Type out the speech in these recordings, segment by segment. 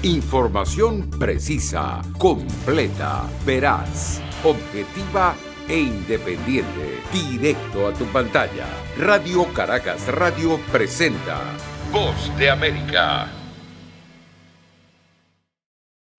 Información precisa, completa, veraz, objetiva e independiente. Directo a tu pantalla. Radio Caracas Radio presenta Voz de América.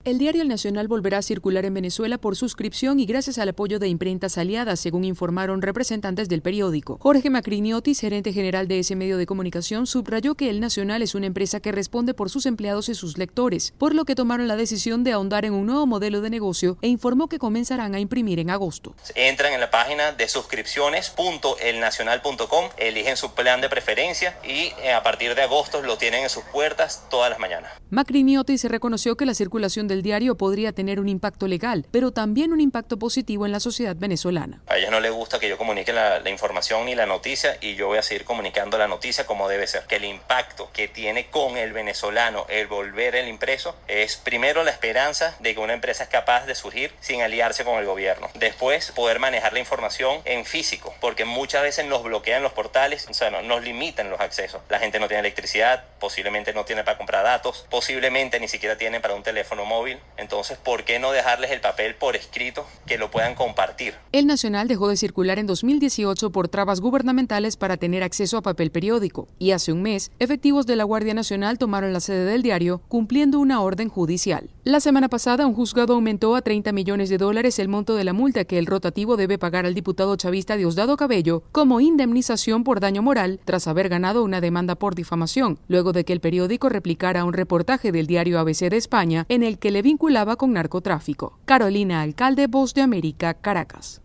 El diario El Nacional volverá a circular en Venezuela por suscripción y gracias al apoyo de imprentas aliadas, según informaron representantes del periódico. Jorge Macriniotis, gerente general de ese medio de comunicación, subrayó que El Nacional es una empresa que responde por sus empleados y sus lectores, por lo que tomaron la decisión de ahondar en un nuevo modelo de negocio e informó que comenzarán a imprimir en agosto. Entran en la página de suscripciones.elnacional.com, eligen su plan de preferencia y a partir de agosto lo tienen en sus puertas todas las mañanas. Macriniotis reconoció que la circulación del diario podría tener un impacto legal, pero también un impacto positivo en la sociedad venezolana. A ellos no les gusta que yo comunique la información ni la noticia y yo voy a seguir comunicando la noticia como debe ser. Que el impacto que tiene con el venezolano el volver el impreso es primero la esperanza de que una empresa es capaz de surgir sin aliarse con el gobierno. Después poder manejar la información en físico, porque muchas veces nos bloquean los portales, o sea, nos limitan los accesos. La gente no tiene electricidad, posiblemente no tiene para comprar datos, posiblemente ni siquiera tienen para un teléfono móvil. Entonces, ¿por qué no dejarles el papel por escrito que lo puedan compartir? El Nacional dejó de circular en 2018 por trabas gubernamentales para tener acceso a papel periódico. Y hace un mes, efectivos de la Guardia Nacional tomaron la sede del diario, cumpliendo una orden judicial. La semana pasada, un juzgado aumentó a $30 millones el monto de la multa que el rotativo debe pagar al diputado chavista Diosdado Cabello como indemnización por daño moral tras haber ganado una demanda por difamación, luego de que el periódico replicara un reportaje del diario ABC de España en el que le vinculaba con narcotráfico. Carolina Alcalde, Voz de América, Caracas.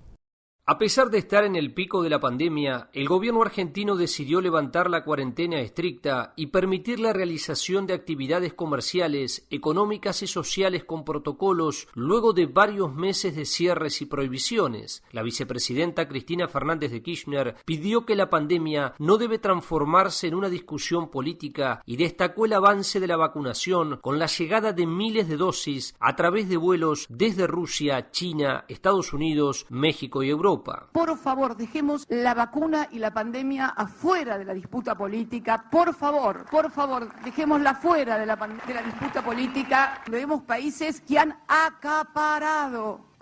A pesar de estar en el pico de la pandemia, el gobierno argentino decidió levantar la cuarentena estricta y permitir la realización de actividades comerciales, económicas y sociales con protocolos luego de varios meses de cierres y prohibiciones. La vicepresidenta Cristina Fernández de Kirchner pidió que la pandemia no debe transformarse en una discusión política y destacó el avance de la vacunación con la llegada de miles de dosis a través de vuelos desde Rusia, China, Estados Unidos, México y Europa. Por favor, dejemos la vacuna y la pandemia afuera de la disputa política. Por favor, dejémosla fuera de la disputa política. Vemos países que han acaparado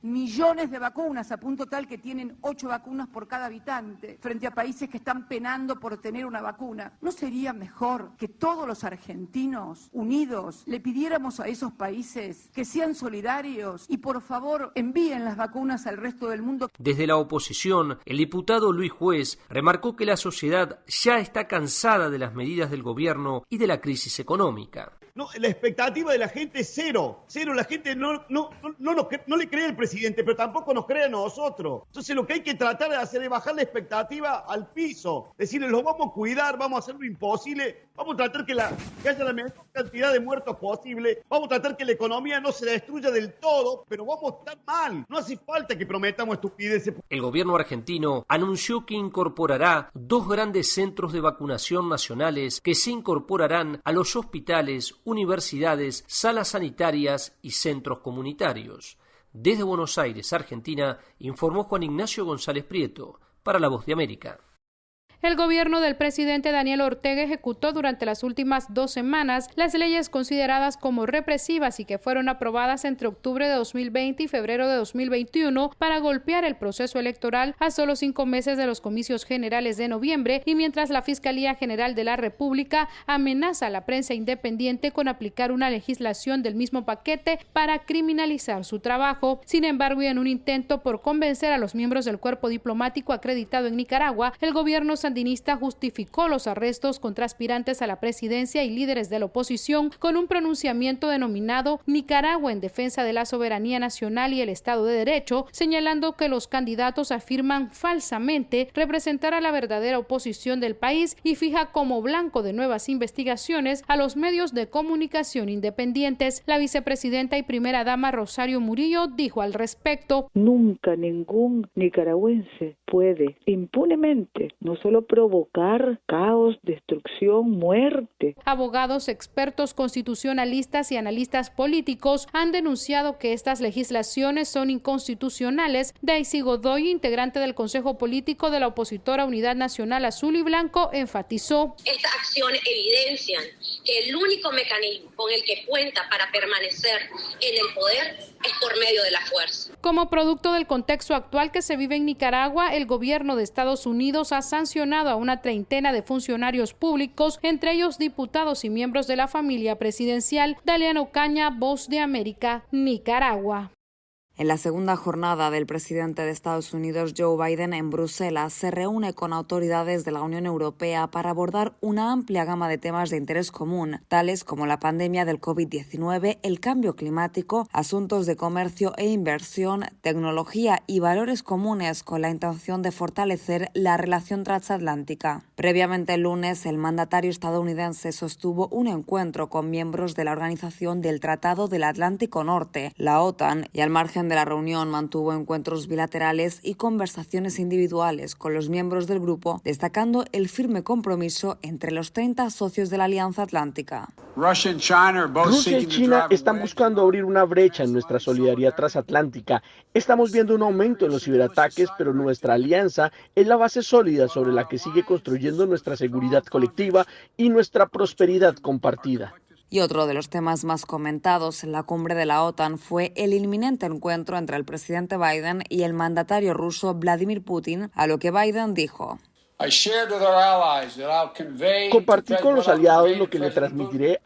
millones de vacunas, a punto tal que tienen 8 vacunas por cada habitante, frente a países que están penando por tener una vacuna. ¿No sería mejor que todos los argentinos unidos le pidiéramos a esos países que sean solidarios y por favor envíen las vacunas al resto del mundo? Desde la oposición, el diputado Luis Juez remarcó que la sociedad ya está cansada de las medidas del gobierno y de la crisis económica. No, la expectativa de la gente es cero. La gente no le cree al presidente, pero tampoco nos cree a nosotros. Entonces lo que hay que tratar de hacer es bajar la expectativa al piso. Decirles, lo vamos a cuidar, vamos a hacer lo imposible, vamos a tratar que haya la menor cantidad de muertos posible, vamos a tratar que la economía no se destruya del todo, pero vamos a estar mal. No hace falta que prometamos estupideces. El gobierno argentino anunció que incorporará 2 grandes centros de vacunación nacionales que se incorporarán a los hospitales, universidades, salas sanitarias y centros comunitarios. Desde Buenos Aires, Argentina, informó Juan Ignacio González Prieto, para La Voz de América. El gobierno del presidente Daniel Ortega ejecutó durante las últimas 2 semanas las leyes consideradas como represivas y que fueron aprobadas entre octubre de 2020 y febrero de 2021 para golpear el proceso electoral a solo 5 meses de los comicios generales de noviembre, y mientras la Fiscalía General de la República amenaza a la prensa independiente con aplicar una legislación del mismo paquete para criminalizar su trabajo. Sin embargo, y en un intento por convencer a los miembros del cuerpo diplomático acreditado en Nicaragua, el gobierno sandinista justificó los arrestos contra aspirantes a la presidencia y líderes de la oposición con un pronunciamiento denominado Nicaragua en defensa de la soberanía nacional y el Estado de Derecho, señalando que los candidatos afirman falsamente representar a la verdadera oposición del país y fija como blanco de nuevas investigaciones a los medios de comunicación independientes. La vicepresidenta y primera dama Rosario Murillo dijo al respecto: nunca ningún nicaragüense puede impunemente no solo solo provocar caos, destrucción, muerte. Abogados, expertos constitucionalistas y analistas políticos han denunciado que estas legislaciones son inconstitucionales. Daisy Godoy, integrante del Consejo Político de la opositora Unidad Nacional Azul y Blanco, enfatizó: estas acciones evidencian que el único mecanismo con el que cuenta para permanecer en el poder es por medio de la fuerza. Como producto del contexto actual que se vive en Nicaragua, el gobierno de Estados Unidos ha sancionado a una treintena de funcionarios públicos, entre ellos diputados y miembros de la familia presidencial. Daliana Ocaña, Voz de América, Nicaragua. En la segunda jornada del presidente de Estados Unidos, Joe Biden, en Bruselas, se reúne con autoridades de la Unión Europea para abordar una amplia gama de temas de interés común, tales como la pandemia del COVID-19, el cambio climático, asuntos de comercio e inversión, tecnología y valores comunes, con la intención de fortalecer la relación transatlántica. Previamente el lunes, el mandatario estadounidense sostuvo un encuentro con miembros de la Organización del Tratado del Atlántico Norte, la OTAN, y al margen de la reunión mantuvo encuentros bilaterales y conversaciones individuales con los miembros del grupo, destacando el firme compromiso entre los 30 socios de la Alianza Atlántica. Rusia y China están buscando abrir una brecha en nuestra solidaridad transatlántica. Estamos viendo un aumento en los ciberataques, pero nuestra alianza es la base sólida sobre la que sigue construyendo nuestra seguridad colectiva y nuestra prosperidad compartida. Y otro de los temas más comentados en la cumbre de la OTAN fue el inminente encuentro entre el presidente Biden y el mandatario ruso Vladimir Putin, a lo que Biden dijo: compartí con los aliados lo que le transmitiré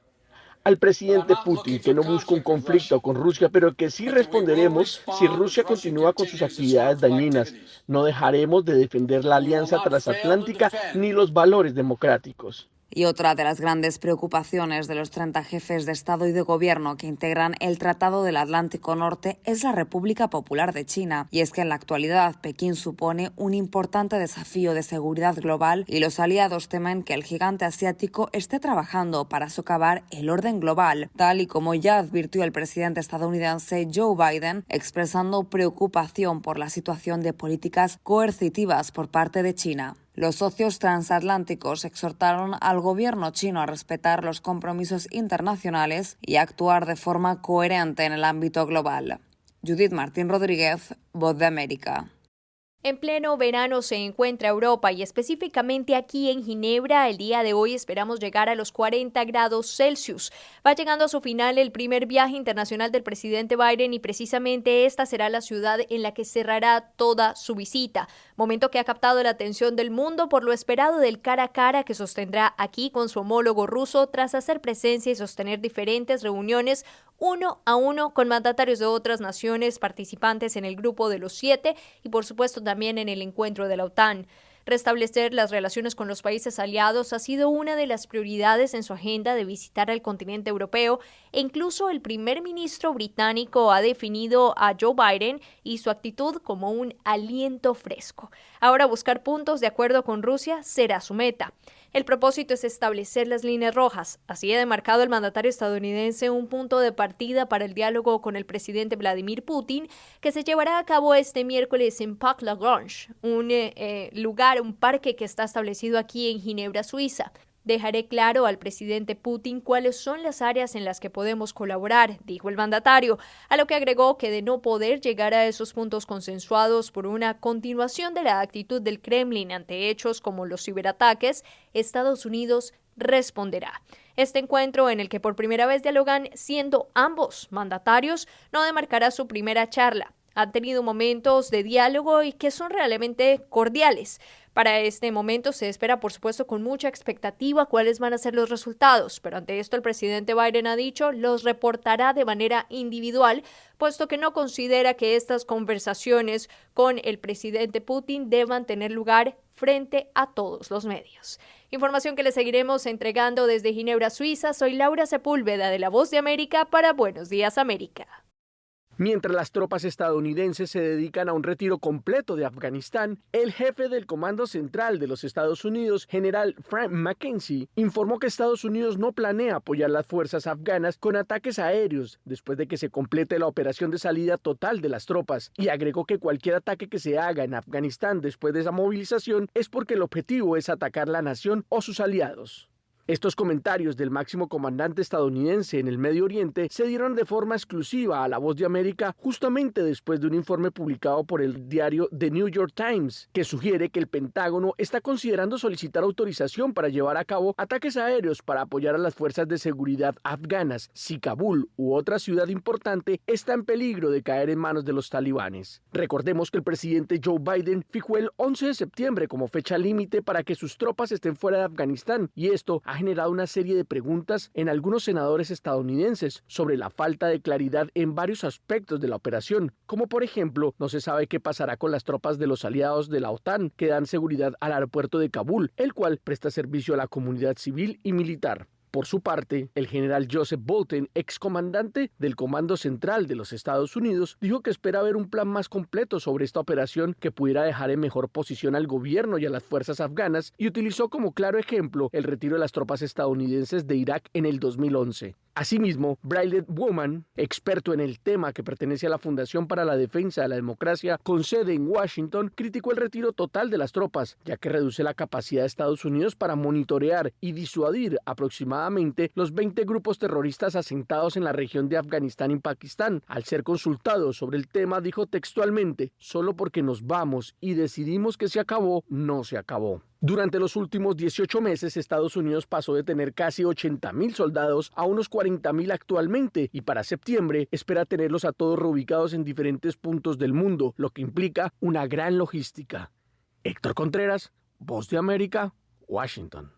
al presidente Putin, que no busca un conflicto con Rusia, pero que sí responderemos si Rusia continúa con sus actividades dañinas. No dejaremos de defender la alianza transatlántica ni los valores democráticos. Y otra de las grandes preocupaciones de los 30 jefes de Estado y de Gobierno que integran el Tratado del Atlántico Norte es la República Popular de China. Y es que en la actualidad Pekín supone un importante desafío de seguridad global y los aliados temen que el gigante asiático esté trabajando para socavar el orden global, tal y como ya advirtió el presidente estadounidense Joe Biden, expresando preocupación por la situación de políticas coercitivas por parte de China. Los socios transatlánticos exhortaron al gobierno chino a respetar los compromisos internacionales y a actuar de forma coherente en el ámbito global. Judith Martín Rodríguez, Voz de América. En pleno verano se encuentra Europa y específicamente aquí en Ginebra. El día de hoy esperamos llegar a los 40 grados Celsius. Va llegando a su final el primer viaje internacional del presidente Biden y precisamente esta será la ciudad en la que cerrará toda su visita. Momento que ha captado la atención del mundo por lo esperado del cara a cara que sostendrá aquí con su homólogo ruso tras hacer presencia y sostener diferentes reuniones uno a uno con mandatarios de otras naciones participantes en el Grupo de los 7 y por supuesto también en el encuentro de la OTAN. Restablecer las relaciones con los países aliados ha sido una de las prioridades en su agenda de visitar al continente europeo e incluso el primer ministro británico ha definido a Joe Biden y su actitud como un aliento fresco. Ahora buscar puntos de acuerdo con Rusia será su meta. El propósito es establecer las líneas rojas. Así ha demarcado el mandatario estadounidense un punto de partida para el diálogo con el presidente Vladimir Putin, que se llevará a cabo este miércoles en Parc Lagrange, un parque que está establecido aquí en Ginebra, Suiza. Dejaré claro al presidente Putin cuáles son las áreas en las que podemos colaborar, dijo el mandatario, a lo que agregó que de no poder llegar a esos puntos consensuados por una continuación de la actitud del Kremlin ante hechos como los ciberataques, Estados Unidos responderá. Este encuentro, en el que por primera vez dialogan siendo ambos mandatarios, no demarcará su primera charla. Han tenido momentos de diálogo y que son realmente cordiales. Para este momento se espera, por supuesto, con mucha expectativa cuáles van a ser los resultados, pero ante esto el presidente Biden ha dicho los reportará de manera individual, puesto que no considera que estas conversaciones con el presidente Putin deban tener lugar frente a todos los medios. Información que le seguiremos entregando desde Ginebra, Suiza. Soy Laura Sepúlveda de La Voz de América para Buenos Días América. Mientras las tropas estadounidenses se dedican a un retiro completo de Afganistán, el jefe del Comando Central de los Estados Unidos, general Frank McKenzie, informó que Estados Unidos no planea apoyar las fuerzas afganas con ataques aéreos después de que se complete la operación de salida total de las tropas, y agregó que cualquier ataque que se haga en Afganistán después de esa movilización es porque el objetivo es atacar la nación o sus aliados. Estos comentarios del máximo comandante estadounidense en el Medio Oriente se dieron de forma exclusiva a La Voz de América justamente después de un informe publicado por el diario The New York Times, que sugiere que el Pentágono está considerando solicitar autorización para llevar a cabo ataques aéreos para apoyar a las fuerzas de seguridad afganas si Kabul u otra ciudad importante está en peligro de caer en manos de los talibanes. Recordemos que el presidente Joe Biden fijó el 11 de septiembre como fecha límite para que sus tropas estén fuera de Afganistán, y esto ha generado una serie de preguntas en algunos senadores estadounidenses sobre la falta de claridad en varios aspectos de la operación, como por ejemplo, no se sabe qué pasará con las tropas de los aliados de la OTAN que dan seguridad al aeropuerto de Kabul, el cual presta servicio a la comunidad civil y militar. Por su parte, el general Joseph Bolten, excomandante del Comando Central de los Estados Unidos, dijo que espera ver un plan más completo sobre esta operación que pudiera dejar en mejor posición al gobierno y a las fuerzas afganas, y utilizó como claro ejemplo el retiro de las tropas estadounidenses de Irak en el 2011. Asimismo, Braylon Bowman, experto en el tema que pertenece a la Fundación para la Defensa de la Democracia con sede en Washington, criticó el retiro total de las tropas, ya que reduce la capacidad de Estados Unidos para monitorear y disuadir aproximadamente los 20 grupos terroristas asentados en la región de Afganistán y Pakistán. Al ser consultado sobre el tema, dijo textualmente: "Solo porque nos vamos y decidimos que se acabó, no se acabó". Durante los últimos 18 meses, Estados Unidos pasó de tener casi 80.000 soldados a unos 40.000 actualmente, y para septiembre espera tenerlos a todos reubicados en diferentes puntos del mundo, lo que implica una gran logística. Héctor Contreras, Voz de América, Washington.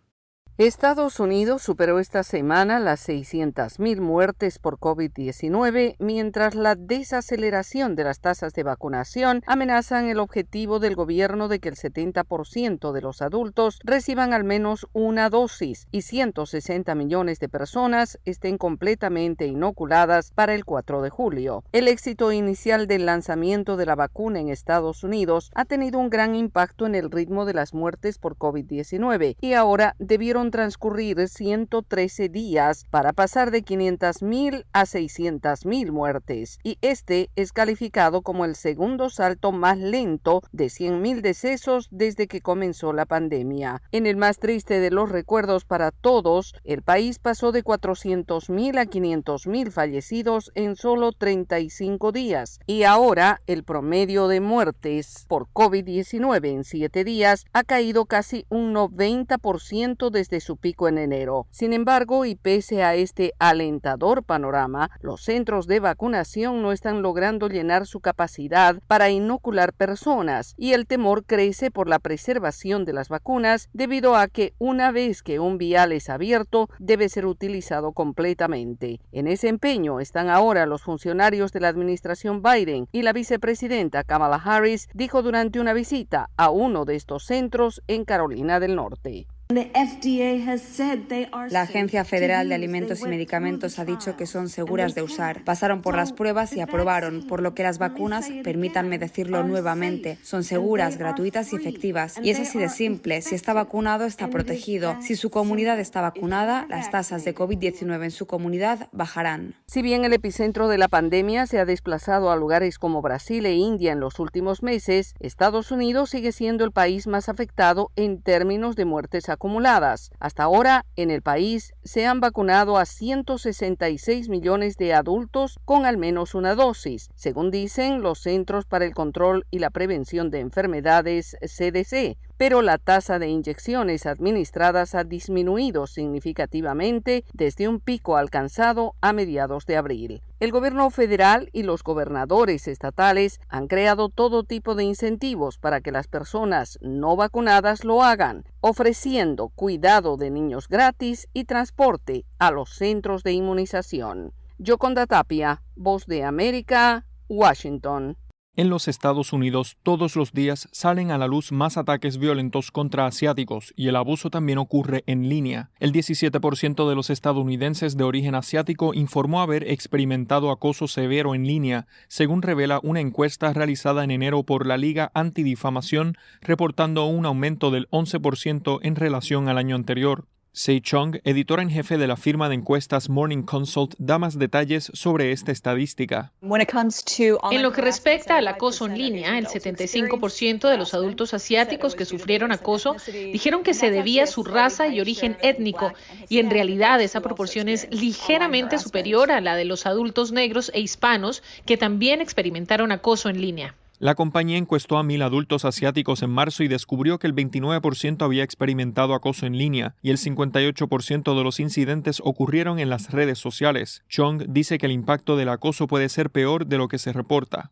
Estados Unidos superó esta semana las 600.000 muertes por COVID-19, mientras la desaceleración de las tasas de vacunación amenazan el objetivo del gobierno de que el 70% de los adultos reciban al menos una dosis y 160 millones de personas estén completamente inoculadas para el 4 de julio. El éxito inicial del lanzamiento de la vacuna en Estados Unidos ha tenido un gran impacto en el ritmo de las muertes por COVID-19, y ahora debieron transcurrir 113 días para pasar de 500.000 a 600.000 muertes, y este es calificado como el segundo salto más lento de 100.000 decesos desde que comenzó la pandemia. En el más triste de los recuerdos para todos, el país pasó de 400.000 a 500.000 fallecidos en solo 35 días, y ahora el promedio de muertes por COVID-19 en 7 días ha caído casi un 90% desde su pico en enero. Sin embargo, y pese a este alentador panorama, los centros de vacunación no están logrando llenar su capacidad para inocular personas, y el temor crece por la preservación de las vacunas debido a que una vez que un vial es abierto, debe ser utilizado completamente. En ese empeño están ahora los funcionarios de la administración Biden, y la vicepresidenta Kamala Harris dijo durante una visita a uno de estos centros en Carolina del Norte. La Agencia Federal de Alimentos y Medicamentos ha dicho que son seguras de usar. Pasaron por las pruebas y aprobaron, por lo que las vacunas, permítanme decirlo nuevamente, son seguras, gratuitas y efectivas. Y es así de simple. Si está vacunado, está protegido. Si su comunidad está vacunada, las tasas de COVID-19 en su comunidad bajarán. Si bien el epicentro de la pandemia se ha desplazado a lugares como Brasil e India en los últimos meses, Estados Unidos sigue siendo el país más afectado en términos de muertes acumuladas. Hasta ahora, en el país se han vacunado a 166 millones de adultos con al menos una dosis, según dicen los Centros para el Control y la Prevención de Enfermedades, CDC. Pero la tasa de inyecciones administradas ha disminuido significativamente desde un pico alcanzado a mediados de abril. El gobierno federal y los gobernadores estatales han creado todo tipo de incentivos para que las personas no vacunadas lo hagan, ofreciendo cuidado de niños gratis y transporte a los centros de inmunización. Yoconda Tapia, Voz de América, Washington. En los Estados Unidos, todos los días salen a la luz más ataques violentos contra asiáticos y el abuso también ocurre en línea. El 17% de los estadounidenses de origen asiático informó haber experimentado acoso severo en línea, según revela una encuesta realizada en enero por la Liga Antidifamación, reportando un aumento del 11% en relación al año anterior. Sei Chung, editora en jefe de la firma de encuestas Morning Consult, da más detalles sobre esta estadística. En lo que respecta al acoso en línea, el 75% de los adultos asiáticos que sufrieron acoso dijeron que se debía a su raza y origen étnico, y en realidad esa proporción es ligeramente superior a la de los adultos negros e hispanos que también experimentaron acoso en línea. La compañía encuestó a 1,000 adultos asiáticos en marzo y descubrió que el 29% había experimentado acoso en línea y el 58% de los incidentes ocurrieron en las redes sociales. Chung dice que el impacto del acoso puede ser peor de lo que se reporta.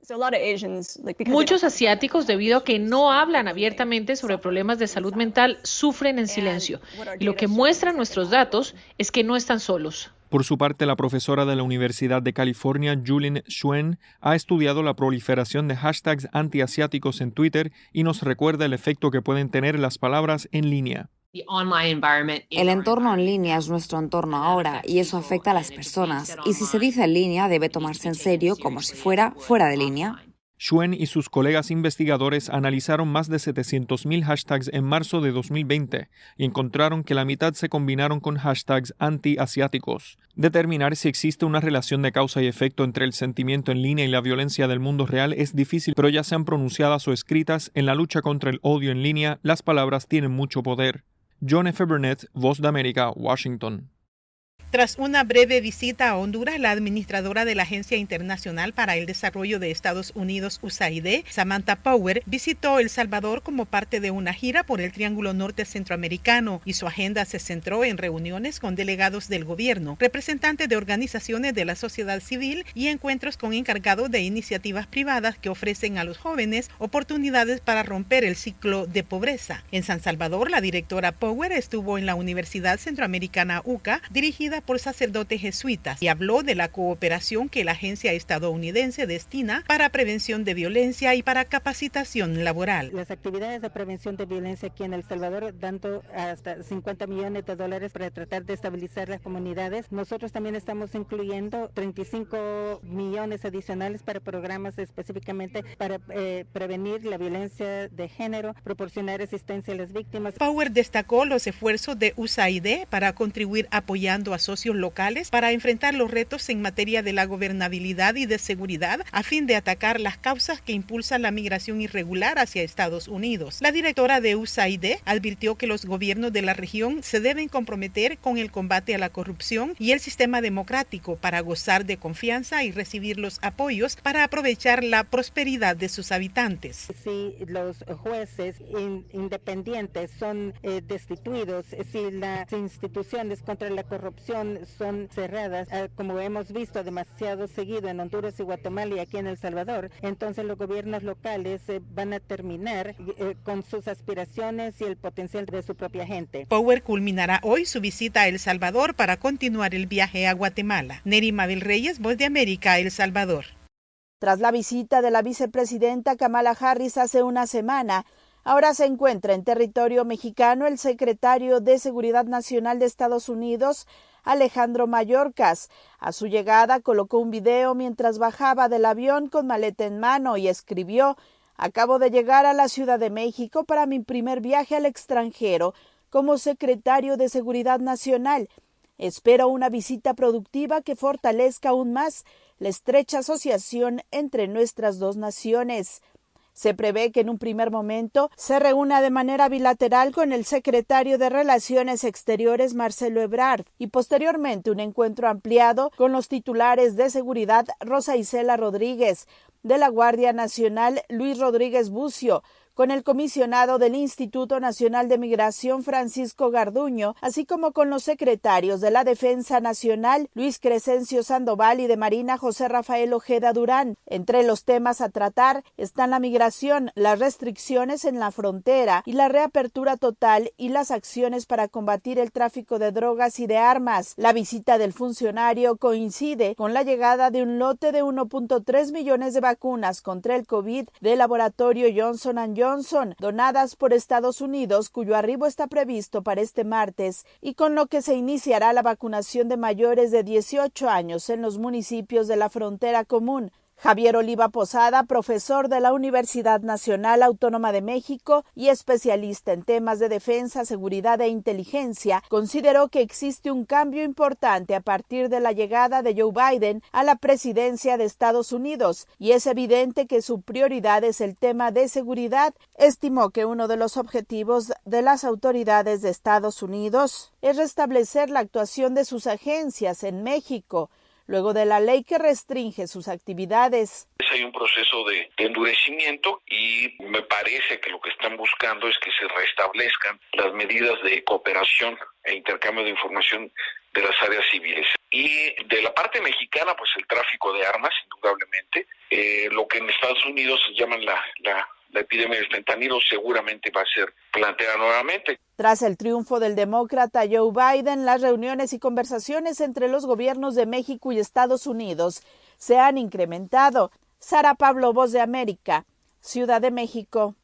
Muchos asiáticos, debido a que no hablan abiertamente sobre problemas de salud mental, sufren en silencio. Y lo que muestran nuestros datos es que no están solos. Por su parte, la profesora de la Universidad de California, Julin Xuan, ha estudiado la proliferación de hashtags antiasiáticos en Twitter y nos recuerda el efecto que pueden tener las palabras en línea. El entorno en línea es nuestro entorno ahora y eso afecta a las personas. Y si se dice en línea, debe tomarse en serio como si fuera fuera de línea. Xuan y sus colegas investigadores analizaron más de 700,000 hashtags en marzo de 2020 y encontraron que la mitad se combinaron con hashtags anti-asiáticos. Determinar si existe una relación de causa y efecto entre el sentimiento en línea y la violencia del mundo real es difícil, pero ya sean pronunciadas o escritas, en la lucha contra el odio en línea, las palabras tienen mucho poder. John F. Burnett, Voz de América, Washington. Tras una breve visita a Honduras, la administradora de la Agencia Internacional para el Desarrollo de Estados Unidos, USAID, Samantha Power, visitó El Salvador como parte de una gira por el Triángulo Norte Centroamericano y su agenda se centró en reuniones con delegados del gobierno, representantes de organizaciones de la sociedad civil y encuentros con encargados de iniciativas privadas que ofrecen a los jóvenes oportunidades para romper el ciclo de pobreza. En San Salvador, la directora Power estuvo en la Universidad Centroamericana UCA, dirigida por sacerdotes jesuitas, y habló de la cooperación que la agencia estadounidense destina para prevención de violencia y para capacitación laboral. Las actividades de prevención de violencia aquí en El Salvador, dando hasta $50 millones para tratar de estabilizar las comunidades. Nosotros también estamos incluyendo 35 millones adicionales para programas específicamente para prevenir la violencia de género, proporcionar asistencia a las víctimas. Power destacó los esfuerzos de USAID para contribuir apoyando a socios locales para enfrentar los retos en materia de la gobernabilidad y de seguridad a fin de atacar las causas que impulsan la migración irregular hacia Estados Unidos. La directora de USAID advirtió que los gobiernos de la región se deben comprometer con el combate a la corrupción y el sistema democrático para gozar de confianza y recibir los apoyos para aprovechar la prosperidad de sus habitantes. Si los jueces independientes son destituidos, si las instituciones contra la corrupción son cerradas, como hemos visto demasiado seguido en Honduras y Guatemala y aquí en El Salvador, entonces los gobiernos locales van a terminar con sus aspiraciones y el potencial de su propia gente. Power culminará hoy su visita a El Salvador para continuar el viaje a Guatemala. Neri Mabel Reyes, Voz de América, El Salvador. Tras la visita de la vicepresidenta Kamala Harris hace una semana, ahora se encuentra en territorio mexicano el secretario de Seguridad Nacional de Estados Unidos, Alejandro Mayorkas. A su llegada colocó un video mientras bajaba del avión con maleta en mano y escribió: "Acabo de llegar a la Ciudad de México para mi primer viaje al extranjero como secretario de Seguridad Nacional. Espero una visita productiva que fortalezca aún más la estrecha asociación entre nuestras dos naciones". Se prevé que en un primer momento se reúna de manera bilateral con el secretario de Relaciones Exteriores, Marcelo Ebrard, y posteriormente un encuentro ampliado con los titulares de seguridad Rosa Isela Rodríguez, de la Guardia Nacional Luis Rodríguez Bucio, con el comisionado del Instituto Nacional de Migración, Francisco Garduño, así como con los secretarios de la Defensa Nacional, Luis Crescencio Sandoval, y de Marina, José Rafael Ojeda Durán. Entre los temas a tratar están la migración, las restricciones en la frontera y la reapertura total y las acciones para combatir el tráfico de drogas y de armas. La visita del funcionario coincide con la llegada de un lote de 1.3 millones de vacunas contra el COVID del laboratorio Johnson & Johnson, donadas por Estados Unidos, cuyo arribo está previsto para este martes, y con lo que se iniciará la vacunación de mayores de 18 años en los municipios de la frontera común. Javier Oliva Posada, profesor de la Universidad Nacional Autónoma de México y especialista en temas de defensa, seguridad e inteligencia, consideró que existe un cambio importante a partir de la llegada de Joe Biden a la presidencia de Estados Unidos, y es evidente que su prioridad es el tema de seguridad. Estimó que uno de los objetivos de las autoridades de Estados Unidos es restablecer la actuación de sus agencias en México, luego de la ley que restringe sus actividades. Hay un proceso de endurecimiento y me parece que lo que están buscando es que se restablezcan las medidas de cooperación e intercambio de información de las áreas civiles. Y de la parte mexicana, pues el tráfico de armas, indudablemente, lo que en Estados Unidos llaman la epidemia del fentanilo seguramente va a ser planteada nuevamente. Tras el triunfo del demócrata Joe Biden, las reuniones y conversaciones entre los gobiernos de México y Estados Unidos se han incrementado. Sara Pablo, Voz de América, Ciudad de México.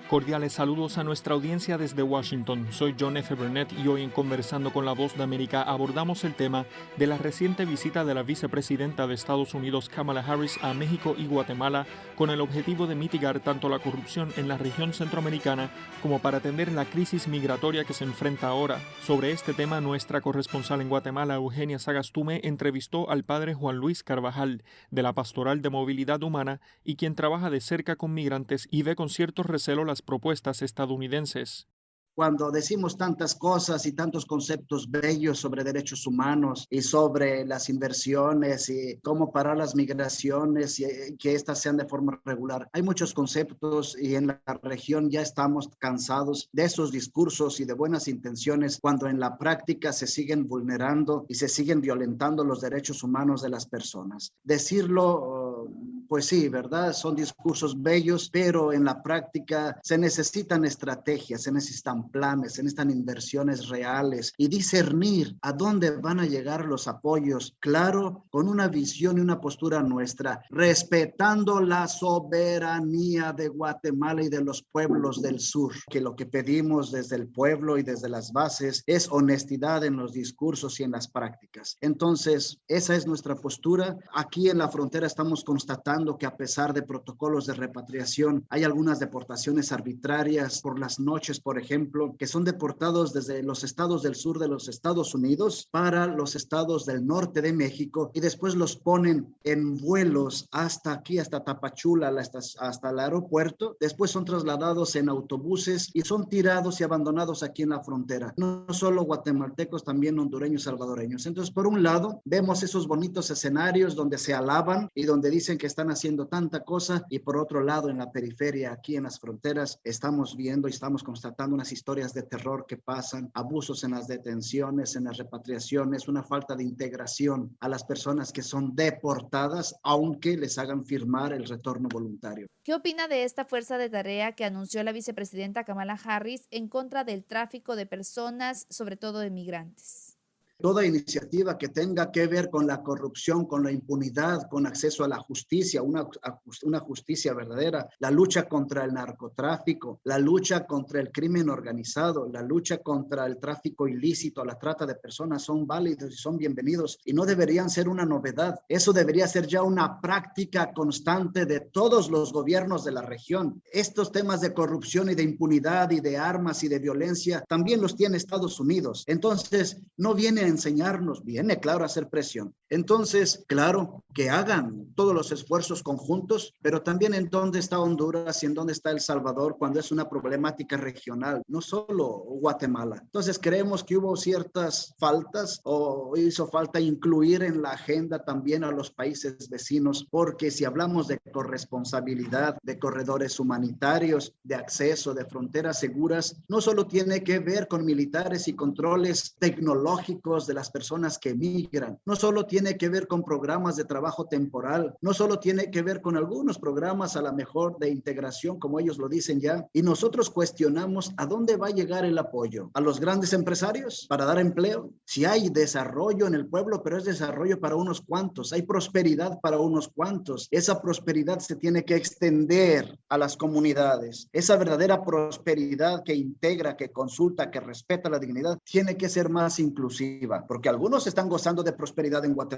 Cordiales saludos a nuestra audiencia desde Washington. Soy John F. Burnett y hoy en Conversando con la Voz de América abordamos el tema de la reciente visita de la vicepresidenta de Estados Unidos, Kamala Harris, a México y Guatemala con el objetivo de mitigar tanto la corrupción en la región centroamericana como para atender la crisis migratoria que se enfrenta ahora. Sobre este tema, nuestra corresponsal en Guatemala, Eugenia Sagastume, entrevistó al padre Juan Luis Carvajal de la Pastoral de Movilidad Humana y quien trabaja de cerca con migrantes y ve con cierto recelo las propuestas estadounidenses. Cuando decimos tantas cosas y tantos conceptos bellos sobre derechos humanos y sobre las inversiones y cómo parar las migraciones y que éstas sean de forma regular, hay muchos conceptos y en la región ya estamos cansados de esos discursos y de buenas intenciones cuando en la práctica se siguen vulnerando y se siguen violentando los derechos humanos de las personas. Decirlo, pues sí, ¿verdad? Son discursos bellos, pero en la práctica se necesitan estrategias, se necesitan planes, se necesitan inversiones reales y discernir a dónde van a llegar los apoyos, claro, con una visión y una postura nuestra, respetando la soberanía de Guatemala y de los pueblos del sur, que lo que pedimos desde el pueblo y desde las bases es honestidad en los discursos y en las prácticas. Entonces, esa es nuestra postura. Aquí en la frontera estamos constatando que a pesar de protocolos de repatriación, hay algunas deportaciones arbitrarias por las noches, por ejemplo, que son deportados desde los estados del sur de los Estados Unidos para los estados del norte de México y después los ponen en vuelos hasta aquí, hasta Tapachula, hasta el aeropuerto. Después son trasladados en autobuses y son tirados y abandonados aquí en la frontera. No solo guatemaltecos, también hondureños, salvadoreños. Entonces, por un lado, vemos esos bonitos escenarios donde se alaban y donde dicen que están haciendo tanta cosa, y por otro lado, en la periferia, aquí en las fronteras, estamos viendo y estamos constatando unas historias de terror que pasan, abusos en las detenciones, en las repatriaciones, una falta de integración a las personas que son deportadas, aunque les hagan firmar el retorno voluntario. ¿Qué opina de esta fuerza de tarea que anunció la vicepresidenta Kamala Harris en contra del tráfico de personas, sobre todo de migrantes? Toda iniciativa que tenga que ver con la corrupción, con la impunidad, con acceso a la justicia, una justicia verdadera, la lucha contra el narcotráfico, la lucha contra el crimen organizado, la lucha contra el tráfico ilícito, la trata de personas, son válidos y son bienvenidos y no deberían ser una novedad. Eso debería ser ya una práctica constante de todos los gobiernos de la región. Estos temas de corrupción y de impunidad y de armas y de violencia también los tiene Estados Unidos. Entonces, no viene a enseñarnos, viene claro a hacer presión. Entonces, claro, que hagan todos los esfuerzos conjuntos, pero también en dónde está Honduras y en dónde está El Salvador cuando es una problemática regional, no solo Guatemala. Entonces, creemos que hubo ciertas faltas o hizo falta incluir en la agenda también a los países vecinos, porque si hablamos de corresponsabilidad, de corredores humanitarios, de acceso, de fronteras seguras, no solo tiene que ver con militares y controles tecnológicos de las personas que migran, no solo tiene que ver con programas de trabajo temporal, no solo tiene que ver con algunos programas a la mejor de integración, como ellos lo dicen ya, y nosotros cuestionamos a dónde va a llegar el apoyo, a los grandes empresarios para dar empleo. Si hay desarrollo en el pueblo, pero es desarrollo para unos cuantos, hay prosperidad para unos cuantos, esa prosperidad se tiene que extender a las comunidades, esa verdadera prosperidad que integra, que consulta, que respeta la dignidad, tiene que ser más inclusiva, porque algunos están gozando de prosperidad en Guatemala,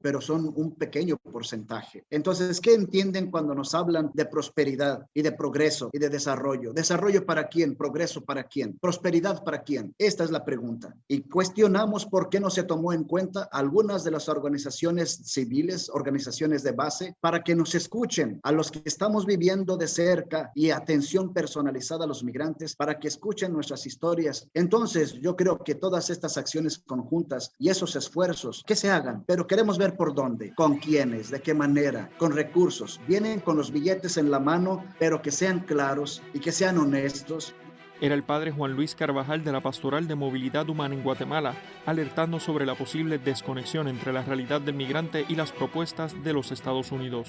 pero son un pequeño porcentaje. Entonces, ¿qué entienden cuando nos hablan de prosperidad y de progreso y de desarrollo? ¿Desarrollo para quién? ¿Progreso para quién? ¿Prosperidad para quién? Esta es la pregunta. Y cuestionamos por qué no se tomó en cuenta algunas de las organizaciones civiles, organizaciones de base, para que nos escuchen a los que estamos viviendo de cerca y atención personalizada a los migrantes, para que escuchen nuestras historias. Entonces, yo creo que todas estas acciones conjuntas y esos esfuerzos que se hagan, pero queremos ver por dónde, con quiénes, de qué manera, con recursos. Vienen con los billetes en la mano, pero que sean claros y que sean honestos. Era el padre Juan Luis Carvajal de la Pastoral de Movilidad Humana en Guatemala, alertando sobre la posible desconexión entre la realidad del migrante y las propuestas de los Estados Unidos.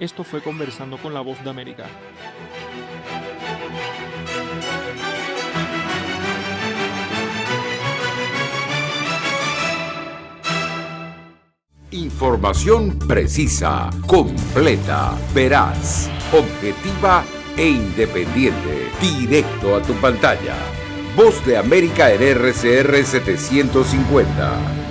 Esto fue Conversando con La Voz de América. Información precisa, completa, veraz, objetiva e independiente. Directo a tu pantalla. Voz de América en RCR 750.